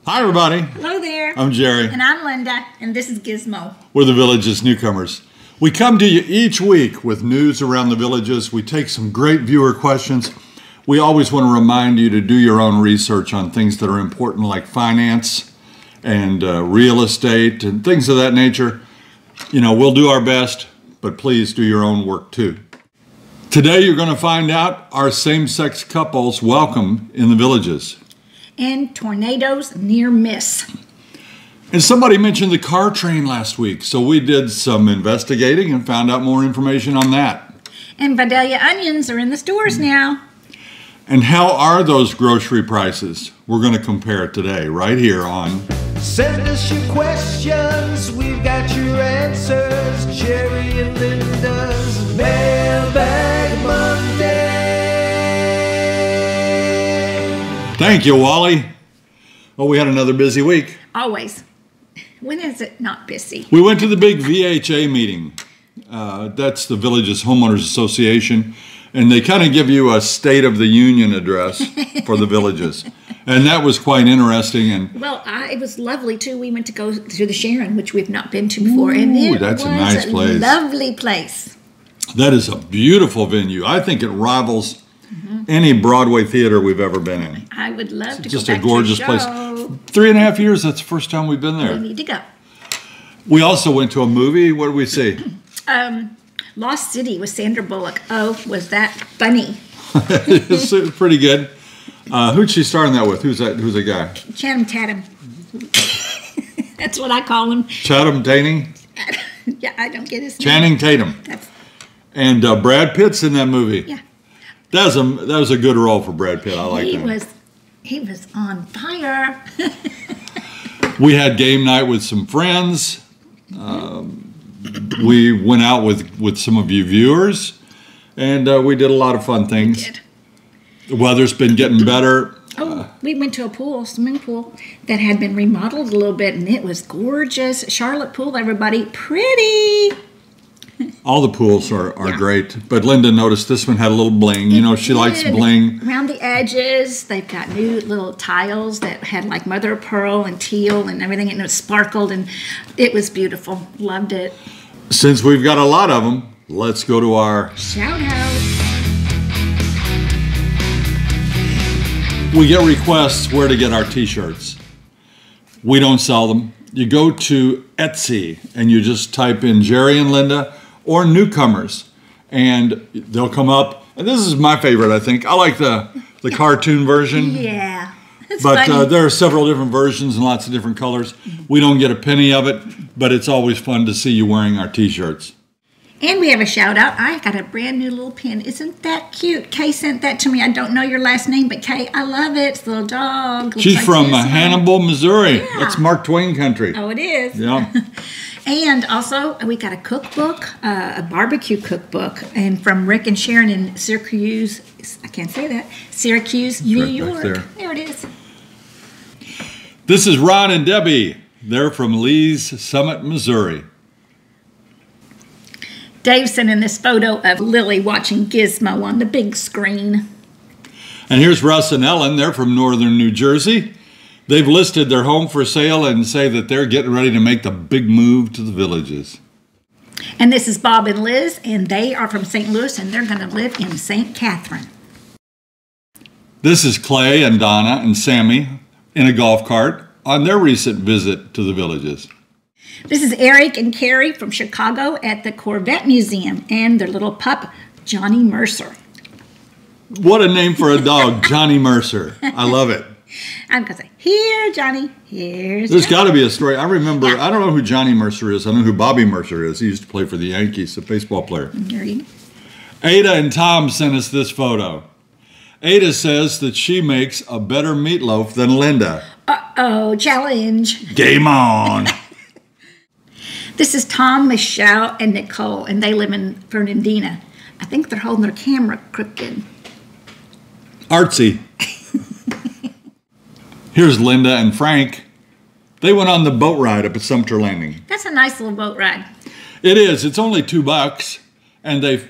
Hi, everybody. Hello there. I'm Jerry. And I'm Linda, and this is Gizmo. We're the Village's Newcomers. We come to you each week with news around the Villages. We take some great viewer questions. We always want to remind you to do your own research on things that are important like finance and real estate and things of that nature. You know, we'll do our best, but please do your own work too. Today you're going to find out our same-sex couples welcome in the Villages. And tornadoes near miss. And somebody mentioned the car train last week, so we did some investigating and found out more information on that. And Vidalia onions are in the stores now. And how are those grocery prices? We're going to compare it today, right here on Send us your questions, we've got your answers. Jerry and Linda's Mailbag Monday. Thank you, Wally. Well, we had another busy week. Always. When is it not busy? We went to the big VHA meeting. That's the Villages Homeowners Association. And they kind of give you a State of the Union address for the Villages. And that was quite interesting. And well, it was lovely, too. We went to go to the Sharon, which we've not been to before. And it that's was a nice place. Lovely place. That is a beautiful venue. I think it rivals any Broadway theater we've ever been in. I would love to go Just back a gorgeous to the place. show. 3.5 years, that's the first time we've been there. We need to go. We also went to a movie. What did we see? Lost City with Sandra Bullock. Oh, was that funny? It's pretty good. Who'd she star in that with? Who's that? Who's the guy? Channing Tatum. That's what I call him. Chatham Tatum? Yeah, I don't get his name. Channing Tatum. And Brad Pitt's in that movie. Yeah. That was a good role for Brad Pitt. I like that. He was on fire. We had game night with some friends. We went out with some of you viewers, and we did a lot of fun things. We did. The weather's been getting better. We went to a swimming pool that had been remodeled a little bit, and it was gorgeous. Charlotte pool, everybody, pretty. All the pools are great, but Linda noticed this one had a little bling. You know, she likes bling. Around the edges, they've got new little tiles that had like mother of pearl and teal and everything, and it sparkled, and it was beautiful. Loved it. Since we've got a lot of them, let's go to our Shout out. We get requests where to get our t-shirts. We don't sell them. You go to Etsy and you just type in Jerry and Linda or Newcomers, and they'll come up. And this is my favorite, I think. I like the cartoon version. Yeah. But there are several different versions and lots of different colors. We don't get a penny of it, but it's always fun to see you wearing our t-shirts. And we have a shout out. I got a brand new little pin. Isn't that cute? Kay sent that to me. I don't know your last name, but Kay, I love it. It's a little dog. She's like from Hannibal, Missouri. Yeah. That's Mark Twain country. Oh, it is. Yeah. And also, we got a cookbook, a barbecue cookbook, and from Rick and Sharon in Syracuse. I can't say that. Syracuse, New York. There it is. This is Ron and Debbie. They're from Lee's Summit, Missouri. Dave sent in this photo of Lily watching Gizmo on the big screen. And here's Russ and Ellen. They're from northern New Jersey. They've listed their home for sale and say that they're getting ready to make the big move to the Villages. And this is Bob and Liz, and they are from St. Louis, and they're going to live in St. Catherine. This is Clay and Donna and Sammy in a golf cart on their recent visit to the Villages. This is Eric and Carrie from Chicago at the Corvette Museum and their little pup, Johnny Mercer. What a name for a dog, Johnny Mercer. I love it. I'm going to say, here, Johnny, here's There's Johnny. got to be a story. I remember, I don't know who Johnny Mercer is. I know who Bobby Mercer is. He used to play for the Yankees, a baseball player. There you go. Ada and Tom sent us this photo. Ada says that she makes a better meatloaf than Linda. Uh-oh, challenge. Game on. This is Tom, Michelle, and Nicole, and they live in Fernandina. I think they're holding their camera crooked. Artsy. Here's Linda and Frank. They went on the boat ride up at Sumter Landing. That's a nice little boat ride. It is. It's only $2, and they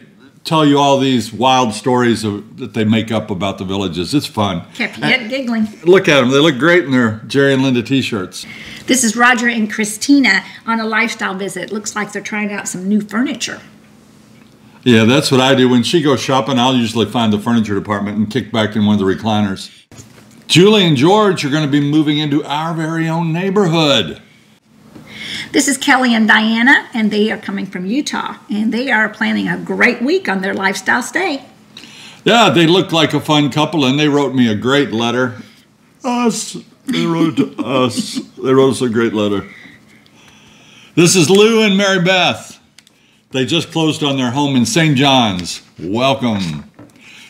tell you all these wild stories that they make up about the villages. It's fun. Kept you giggling. Look at them. They look great in their Jerry and Linda t-shirts. This is Roger and Christina on a lifestyle visit. Looks like they're trying out some new furniture. Yeah, that's what I do. When she goes shopping, I'll usually find the furniture department and kick back in one of the recliners. Julie and George are going to be moving into our very own neighborhood. This is Kelly and Diana, and they are coming from Utah, and they are planning a great week on their lifestyle stay. Yeah, they look like a fun couple, and they wrote me a great letter. Us. They wrote it to us. They wrote us a great letter. This is Lou and Mary Beth. They just closed on their home in St. John's. Welcome.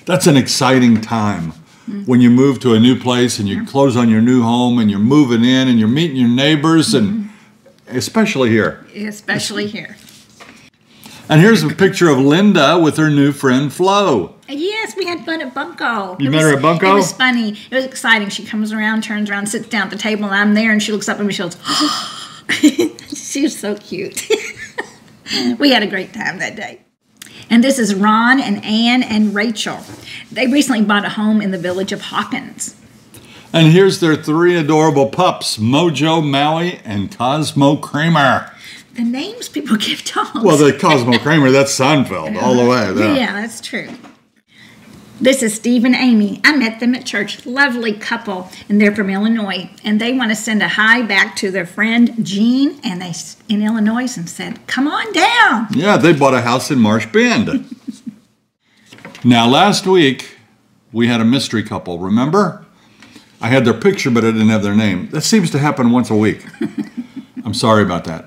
That's an exciting time. When you move to a new place and you close on your new home and you're moving in and you're meeting your neighbors, and especially here. Especially here. And here's a picture of Linda with her new friend Flo. Yes, we had fun at Bunko. You met her at Bunko? It was funny. It was exciting. She comes around, turns around, sits down at the table, and I'm there, and she looks up at me, she goes, oh. She was so cute. We had a great time that day. And this is Ron and Ann and Rachel. They recently bought a home in the village of Hawkins. And here's their 3 adorable pups, Mojo, Maui, and Cosmo Kramer. The names people give dogs. Well, the Cosmo Kramer, that's Seinfeld all the way there. Yeah, that's true. This is Steve and Amy. I met them at church. Lovely couple, and they're from Illinois. And they want to send a hi back to their friend Jean, and they in Illinois, and said, "Come on down." Yeah, they bought a house in Marsh Bend. Now, last week we had a mystery couple. Remember? I had their picture, but I didn't have their name. That seems to happen once a week. I'm sorry about that.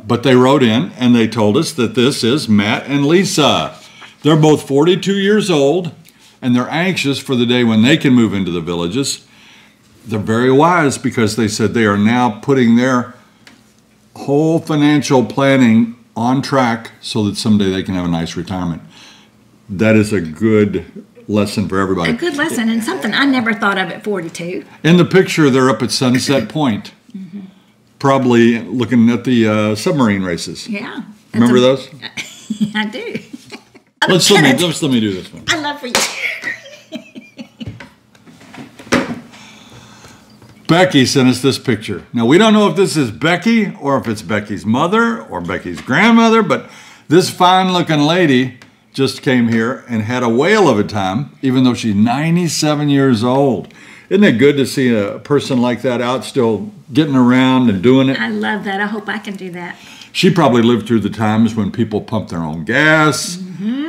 But they wrote in and they told us that this is Matt and Lisa. They're both 42 years old. And they're anxious for the day when they can move into the villages. They're very wise because they said they are now putting their whole financial planning on track so that someday they can have a nice retirement. That is a good lesson for everybody. A good lesson, and something I never thought of at 42. In the picture, they're up at Sunset Point, probably looking at the submarine races. Yeah. Remember those? I do. Let me do this one. I love for you. Becky sent us this picture. Now, we don't know if this is Becky or if it's Becky's mother or Becky's grandmother, but this fine-looking lady just came here and had a whale of a time, even though she's 97 years old. Isn't it good to see a person like that out still getting around and doing it? I love that. I hope I can do that. She probably lived through the times when people pumped their own gas.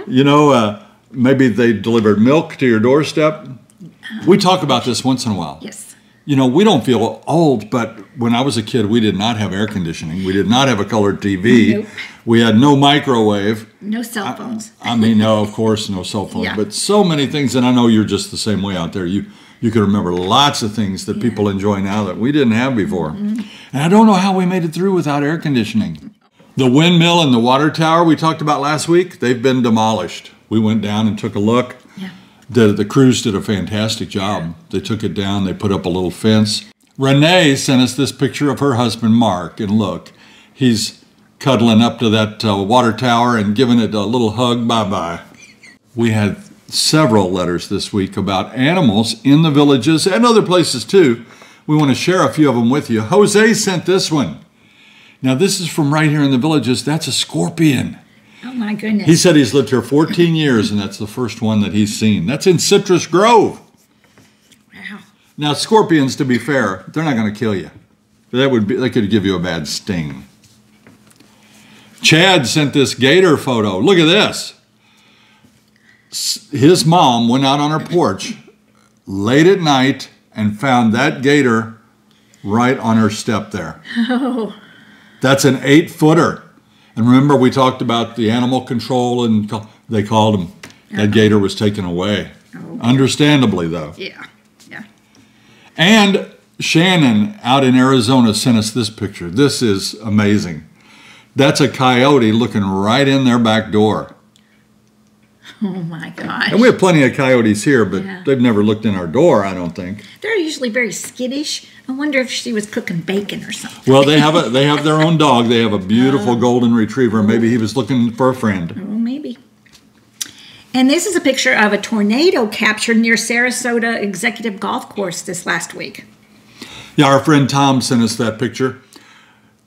You know, maybe they delivered milk to your doorstep. We talk about this once in a while. Yes. You know, we don't feel old, but when I was a kid, we did not have air conditioning. We did not have a colored TV. Nope. We had no microwave. No cell phones. I mean, no, of course, no cell phones. Yeah. But so many things, and I know you're just the same way out there. You can remember lots of things that people enjoy now that we didn't have before. And I don't know how we made it through without air conditioning. The windmill and the water tower we talked about last week, they've been demolished. We went down and took a look. Yeah. The crews did a fantastic job. They took it down. They put up a little fence. Renee sent us this picture of her husband, Mark. And look, he's cuddling up to that water tower and giving it a little hug. Bye-bye. We had several letters this week about animals in the villages and other places too. We want to share a few of them with you. Jose sent this one. Now, this is from right here in the villages. That's a scorpion. Oh, my goodness. He said he's lived here 14 years, and that's the first one that he's seen. That's in Citrus Grove. Wow. Now, scorpions, to be fair, they're not going to kill you. They could give you a bad sting. Chad sent this gator photo. Look at this. His mom went out on her porch late at night and found that gator right on her step there. Oh. That's an 8-footer. And remember, we talked about the animal control, and they called him. That gator was taken away. Oh. Understandably, though. Yeah, yeah. And Shannon out in Arizona sent us this picture. This is amazing. That's a coyote looking right in their back door. Oh, my gosh. And we have plenty of coyotes here, but they've never looked in our door, I don't think. They're usually very skittish. I wonder if she was cooking bacon or something. Well, they have their own dog. They have a beautiful golden retriever. Maybe he was looking for a friend. Oh, maybe. And this is a picture of a tornado captured near Sarasota Executive Golf Course this last week. Yeah, our friend Tom sent us that picture.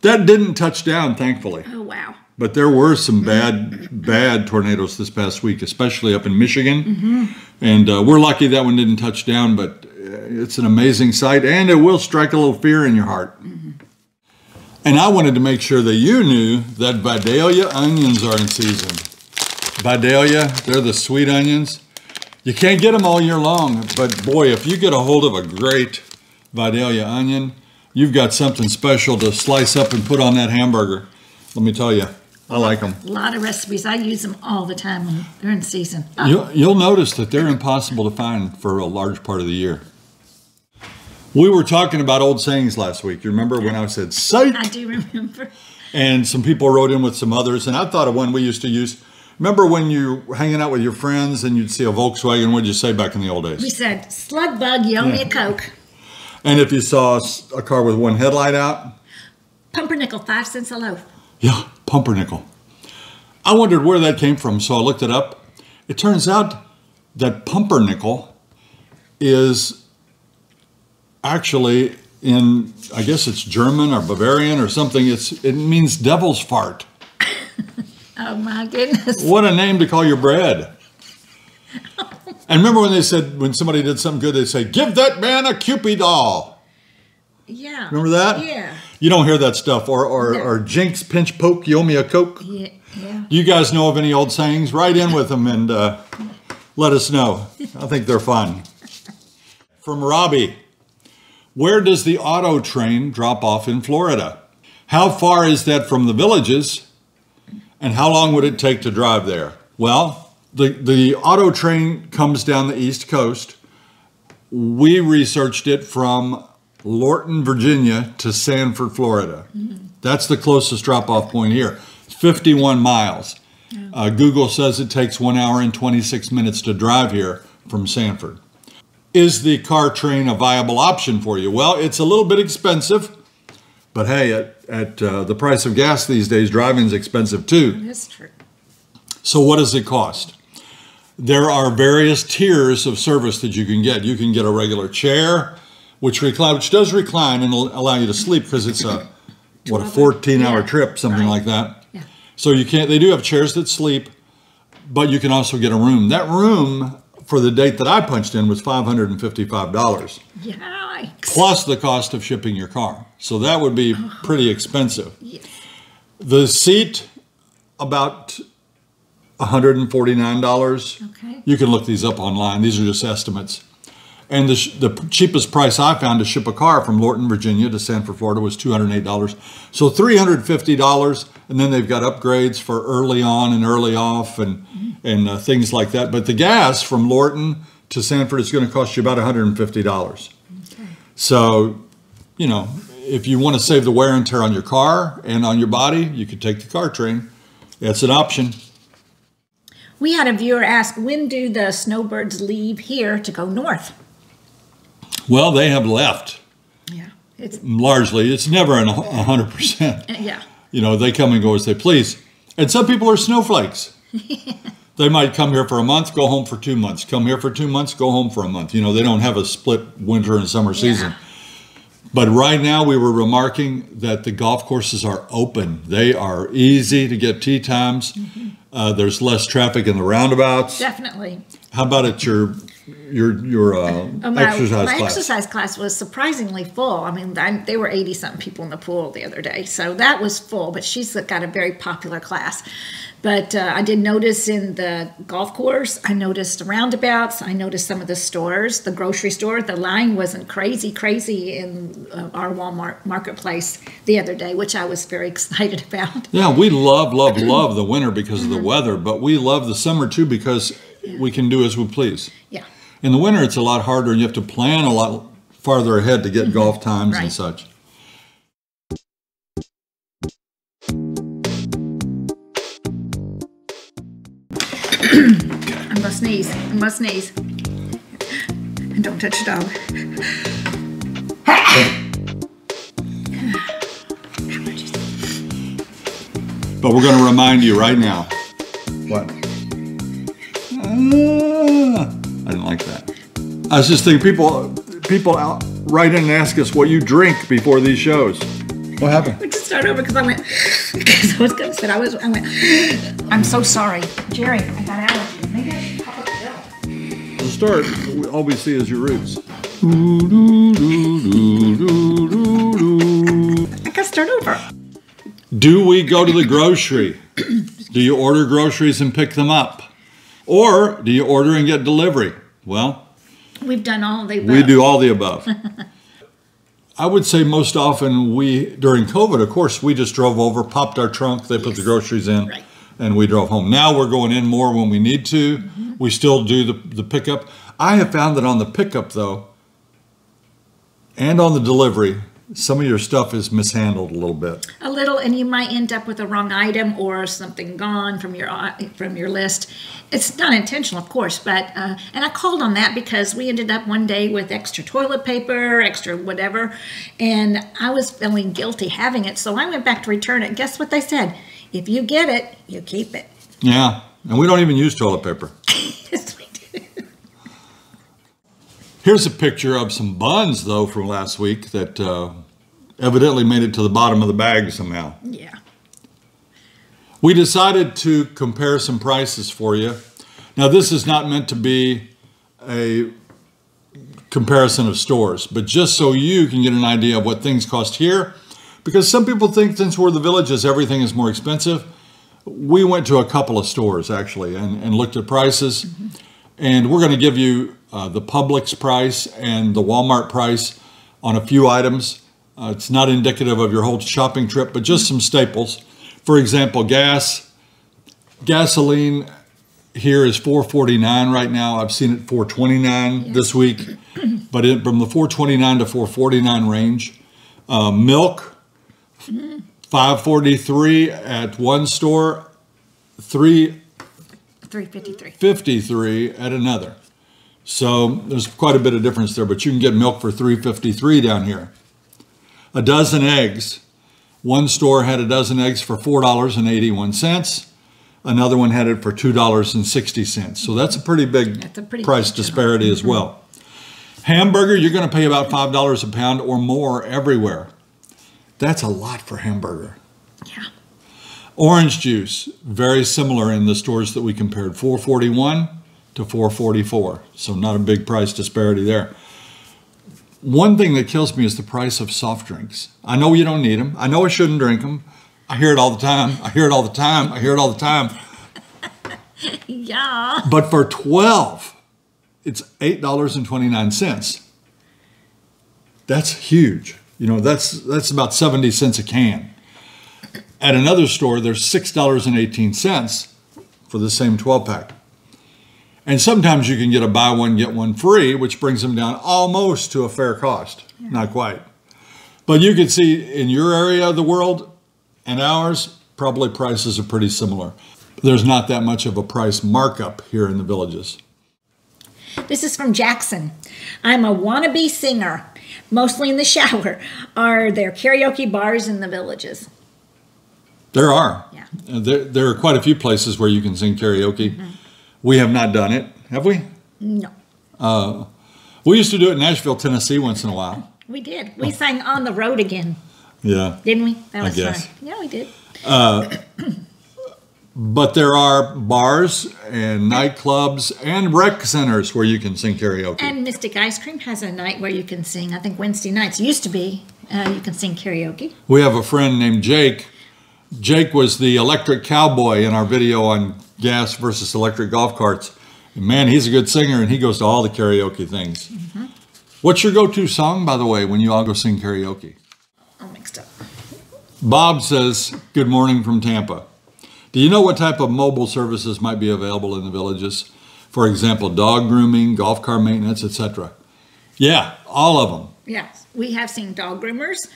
That didn't touch down, thankfully. Oh, wow. But there were some bad tornadoes this past week, especially up in Michigan. And we're lucky that one didn't touch down, but it's an amazing sight, and it will strike a little fear in your heart. And I wanted to make sure that you knew that Vidalia onions are in season. Vidalia, they're the sweet onions. You can't get them all year long, but boy, if you get a hold of a great Vidalia onion, you've got something special to slice up and put on that hamburger. Let me tell you, I like them. A lot of recipes. I use them all the time when they're in season. You'll notice that they're impossible to find for a large part of the year. We were talking about old sayings last week. You remember when I said, "Psych"? I do remember. And some people wrote in with some others, and I thought of one we used to use. Remember when you were hanging out with your friends and you'd see a Volkswagen? What did you say back in the old days? We said, "Slug bug, you owe me a Coke." And if you saw a car with one headlight out? Pumpernickel, 5 cents a loaf. Yeah, pumpernickel. I wondered where that came from, so I looked it up. It turns out that pumpernickel is actually in, I guess it's German or Bavarian or something. It means devil's fart. Oh my goodness. What a name to call your bread. And remember when they said, when somebody did something good, they'd say, "Give that man a Cupid doll." Yeah. Remember that? Yeah. You don't hear that stuff. Or Jinx, pinch, poke, you owe me a Coke. Yeah. Do you guys know of any old sayings? Write in with them and let us know. I think they're fun. From Robbie, where does the auto train drop off in Florida? How far is that from the villages? And how long would it take to drive there? Well, the auto train comes down the East Coast. We researched it from Lorton, Virginia to Sanford, Florida. That's the closest drop-off point here. 51 miles. Google says it takes 1 hour and 26 minutes to drive here from Sanford. Is the car train a viable option for you? Well, it's a little bit expensive, but hey, at the price of gas these days, driving's expensive too. That's true. So what does it cost? There are various tiers of service that you can get. You can get a regular chair, which does recline and allow you to sleep because it's a 14-hour trip, something like that. Yeah. So they do have chairs that sleep, but you can also get a room. That room for the date that I punched in was $555. Yikes. Plus the cost of shipping your car. So that would be pretty expensive. Yes. The seat, about $149. Okay. You can look these up online. These are just estimates. And the cheapest price I found to ship a car from Lorton, Virginia to Sanford, Florida was $208. So $350, and then they've got upgrades for early on and early off and things like that. But the gas from Lorton to Sanford is going to cost you about $150. Okay. So, if you want to save the wear and tear on your car and on your body, you could take the car train. That's an option. We had a viewer ask, when do the snowbirds leave here to go north? Well, they have left. Yeah. Largely. It's never 100%. Yeah. They come and go as they please. And some people are snowflakes. They might come here for a month, go home for 2 months. Come here for 2 months, go home for a month. They don't have a split winter and summer season. But right now we were remarking that the golf courses are open. They are easy to get tee times. There's less traffic in the roundabouts. Definitely. How about at your exercise class? My exercise class was surprisingly full. I mean, there were 80-something people in the pool the other day. So that was full, but she's got a very popular class. But I did notice in the golf course, I noticed the roundabouts, I noticed some of the stores, the grocery store, the line wasn't crazy in our Walmart marketplace the other day, which I was very excited about. Yeah, we love the winter because of the weather, but we love the summer too because we can do as we please. Yeah. In the winter, it's a lot harder and you have to plan a lot farther ahead to get golf times and such. I'm gonna sneeze. And don't touch the dog. But we're going to remind you right now. What? I didn't like that. I was just thinking, people out write in and ask us what you drink before these shows. What happened? We just start over because I went, because I was going to say, I went, I'm so sorry. Jerry, I got allergies. Maybe I should pop up the bill. The start, all we see is your roots. I got to start over. Do we go to the grocery? Do you order groceries and pick them up? Or do you order and get delivery? Well, we've done all of the above. We do all the above. I would say most often during COVID, of course, we just drove over, popped our trunk, they put the groceries in, right, and we drove home. Now we're going in more when we need to. We still do the pickup. I have found that on the pickup, though, and on the delivery, some of your stuff is mishandled a little bit. A little, and you might end up with a wrong item or something gone from your list. It's not intentional, of course, but and I called on that because we ended up one day with extra toilet paper, extra whatever, and I was feeling guilty having it, so I went back to return it. Guess what they said? If you get it, you keep it. Yeah, and we don't even use toilet paper. Yes, we do. Here's a picture of some buns, though, from last week that evidently made it to the bottom of the bag somehow. Yeah. We decided to compare some prices for you. Now, this is not meant to be a comparison of stores, but just so you can get an idea of what things cost here, because some people think since we're the Villages, everything is more expensive. We went to a couple of stores, actually, and looked at prices, and we're going to give you the Publix price and the Walmart price on a few items. It's not indicative of your whole shopping trip, but just some staples. For example, gasoline here is $4.49 right now. I've seen it $4.29 this week, but from the $4.29 to $4.49 range. Milk, $5.43 at one store, $3.53 at another. So there's quite a bit of difference there, but you can get milk for $3.53 down here. A dozen eggs. One store had a dozen eggs for $4.81. Another one had it for $2.60. So that's a pretty big price disparity as well. Hamburger, you're going to pay about $5 a pound or more everywhere. That's a lot for hamburger. Yeah. Orange juice, very similar in the stores that we compared, $4.41 to $4.44. So not a big price disparity there. One thing that kills me is the price of soft drinks. I know you don't need them. I know I shouldn't drink them. I hear it all the time. I hear it all the time. I hear it all the time. Yeah. But for 12, it's $8.29. That's huge. You know, that's about 70 cents a can. At another store, there's $6.18 for the same 12-pack. And sometimes you can get a buy one, get one free, which brings them down almost to a fair cost. Yeah. Not quite. But you can see in your area of the world and ours, probably prices are pretty similar. There's not that much of a price markup here in the Villages. This is from Jackson. I'm a wannabe singer, mostly in the shower. Are there karaoke bars in the Villages? There are. Yeah. There are quite a few places where you can sing karaoke. Mm-hmm. We have not done it, have we? No. We used to do it in Nashville, Tennessee once in a while. We did. We sang On the Road Again. Yeah. Didn't we? That was fun. Yeah, we did. But there are bars and nightclubs and rec centers where you can sing karaoke. And Mystic Ice Cream has a night where you can sing, I think Wednesday nights. Used to be, you can sing karaoke. We have a friend named Jake. Jake was the electric cowboy in our video on gas versus electric golf carts. And man, he's a good singer, and he goes to all the karaoke things. Mm-hmm. What's your go-to song, by the way, when you all go sing karaoke? All mixed up. Bob says, good morning from Tampa. Do you know what type of mobile services might be available in the Villages? For example, dog grooming, golf car maintenance, etc. Yeah, all of them. Yes, we have seen dog groomers.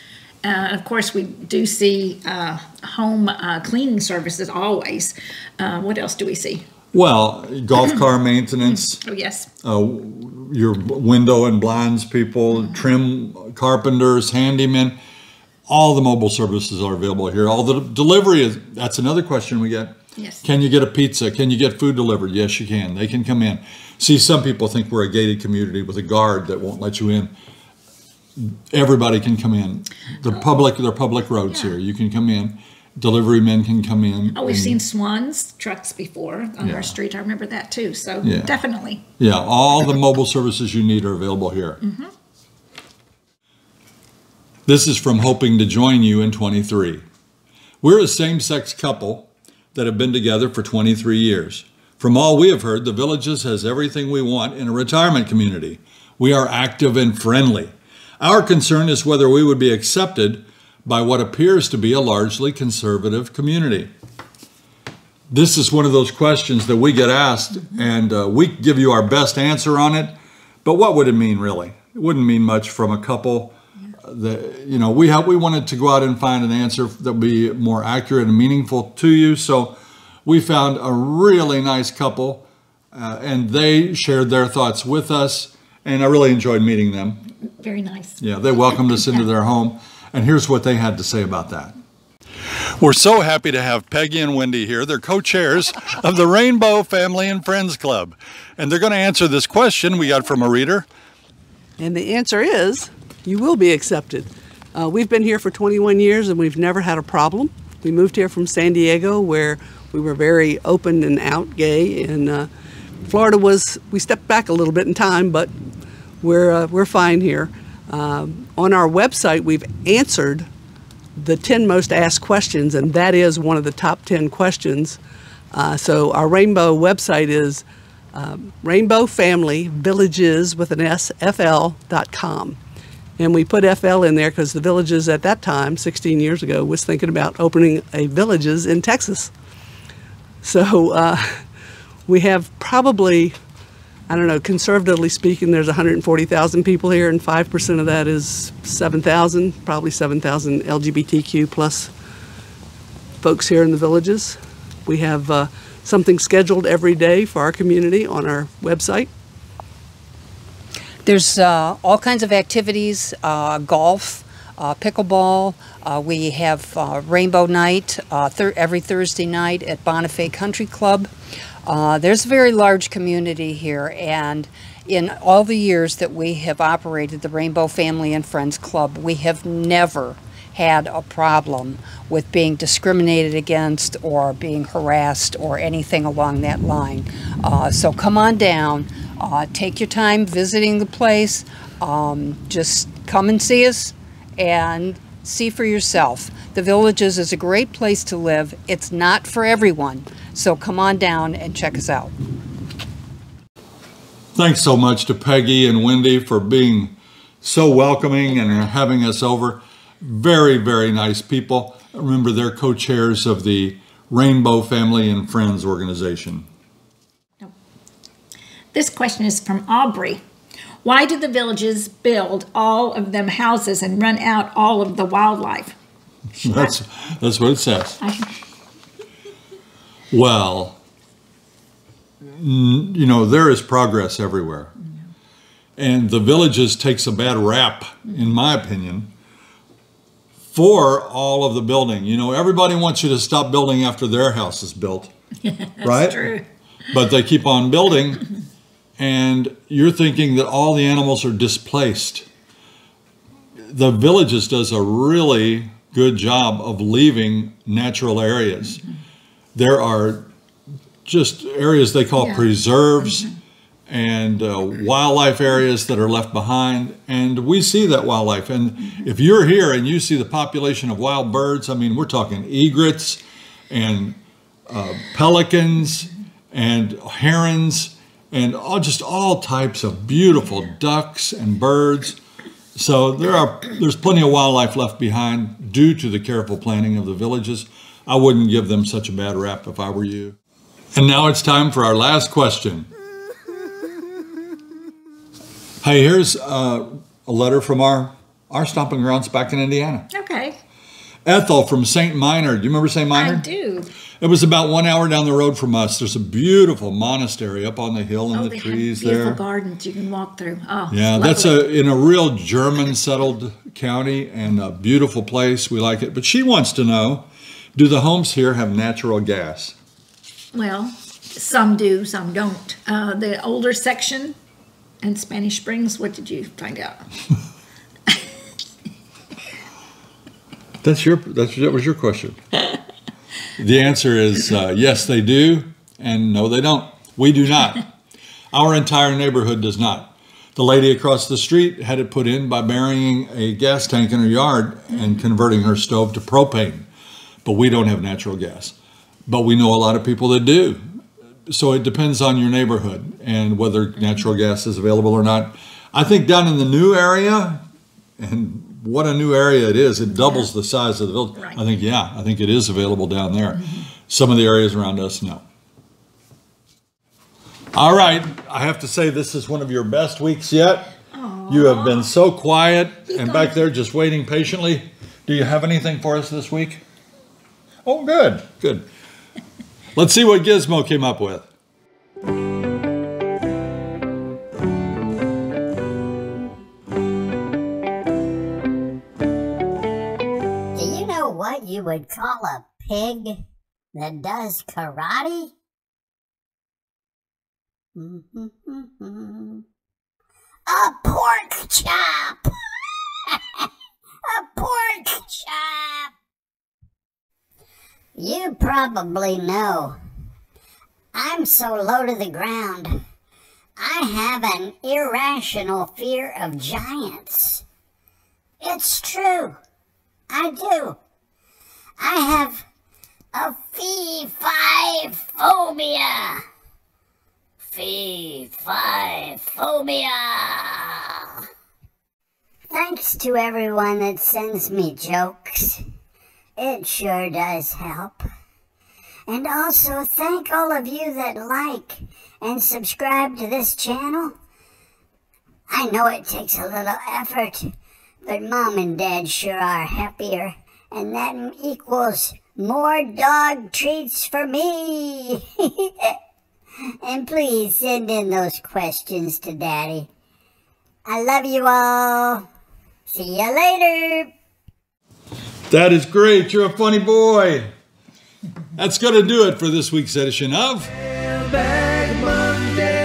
Of course, we do see home cleaning services always. What else do we see? Well, golf car maintenance. Oh, yes. Your window and blinds people, trim carpenters, handymen. All the mobile services are available here. All the delivery that's another question we get. Yes. Can you get a pizza? Can you get food delivered? Yes, you can. They can come in. See, some people think we're a gated community with a guard that won't let you in. Everybody can come in. They're public roads here. You can come in. Delivery men can come in. Oh, we've seen swans trucks before on our street. I remember that too. So definitely. Yeah, all the mobile services you need are available here. Mm-hmm. This is from hoping to join you in 23. We're a same-sex couple that have been together for 23 years. From all we have heard, the Villages has everything we want in a retirement community. We are active and friendly. Our concern is whether we would be accepted by what appears to be a largely conservative community. This is one of those questions that we get asked, and we give you our best answer on it. But what would it mean, really? It wouldn't mean much from a couple. We wanted to go out and find an answer that would be more accurate and meaningful to you. So we found a really nice couple, and they shared their thoughts with us, and I really enjoyed meeting them. Very nice. Yeah, they welcomed us into their home, and here's what they had to say about that. We're so happy to have Peggy and Wendy here. They're co-chairs of the Rainbow Family and Friends Club, and they're going to answer this question we got from a reader. And the answer is, you will be accepted. We've been here for 21 years and we've never had a problem. We moved here from San Diego where we were very open and out gay, and Florida we stepped back a little bit in time, but we're fine here. On our website, we've answered the 10 most asked questions, and that is one of the top 10 questions. So our Rainbow website is Rainbow Family Villages with an S, FL.com. And we put FL in there because the Villages at that time, 16 years ago, was thinking about opening a Villages in Texas. So we have probably, I don't know, conservatively speaking, there's 140,000 people here, and 5% of that is 7,000, probably 7,000 LGBTQ plus folks here in the Villages. We have something scheduled every day for our community on our website. There's all kinds of activities, golf, pickleball. We have Rainbow Night every Thursday night at Bonifay Country Club. There's a very large community here, and in all the years that we have operated the Rainbow Family and Friends Club, we have never had a problem with being discriminated against or being harassed or anything along that line. So come on down. Take your time visiting the place. Just come and see us and see for yourself. The Villages is a great place to live. It's not for everyone, so come on down and check us out. Thanks so much to Peggy and Wendy for being so welcoming and having us over. Very, very nice people. Remember, they're co-chairs of the Rainbow Family and Friends organization. This question is from Aubrey. Why do the Villages build all of them houses and run out all of the wildlife? That's what it says. Well, there is progress everywhere. And the Villages takes a bad rap, in my opinion, for all of the building. Everybody wants you to stop building after their house is built. That's right? True. But they keep on building. And you're thinking that all the animals are displaced. The Villages does a really good job of leaving natural areas. There are just areas they call preserves and wildlife areas that are left behind. And we see that wildlife. And if you're here and you see the population of wild birds, I mean, we're talking egrets and pelicans and herons, and just all types of beautiful ducks and birds. So there's plenty of wildlife left behind due to the careful planning of the Villages. I wouldn't give them such a bad rap if I were you. And now it's time for our last question. Hey, here's a letter from our stomping grounds back in Indiana. Okay. Ethel from St. Minor. Do you remember St. Minor? I do. It was about 1 hour down the road from us. There's a beautiful monastery up on the hill in the trees there. Beautiful gardens you can walk through. Oh, yeah, that's in a real German settled county and a beautiful place. We like it. But she wants to know, do the homes here have natural gas? Well, some do, some don't. The older section in Spanish Springs, what did you find out? That was your question. The answer is yes, they do, and no, they don't. We do not. Our entire neighborhood does not. The lady across the street had it put in by burying a gas tank in her yard and converting her stove to propane. But we don't have natural gas. But we know a lot of people that do. So it depends on your neighborhood and whether natural gas is available or not. I think down in the new area, and what a new area it is, it doubles the size of the village. Right. I think it is available down there. Some of the areas around us, no. All right, I have to say this is one of your best weeks yet. Aww. You have been so quiet and back there just waiting patiently. Do you have anything for us this week? Oh, good, good. Let's see what Gizmo came up with. Do you know what you would call a pig that does karate? A pork chop! A pork chop! You probably know, I'm so low to the ground, I have an irrational fear of giants. It's true, I do. I have a fee-fi-phobia. Fee-fi-phobia. Thanks to everyone that sends me jokes. It sure does help. And also thank all of you that like and subscribe to this channel. I know it takes a little effort, but Mom and Dad sure are happier, and that equals more dog treats for me. And please send in those questions to Daddy. I love you all. See ya later. That is great. You're a funny boy. That's going to do it for this week's edition of Mailbag Monday.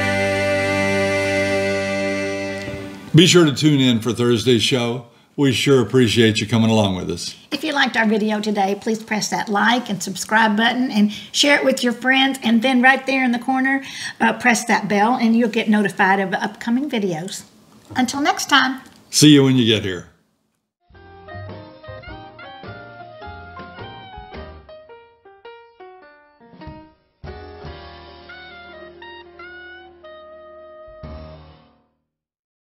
Be sure to tune in for Thursday's show. We sure appreciate you coming along with us. If you liked our video today, please press that like and subscribe button and share it with your friends. And then right there in the corner, press that bell and you'll get notified of upcoming videos. Until next time. See you when you get here.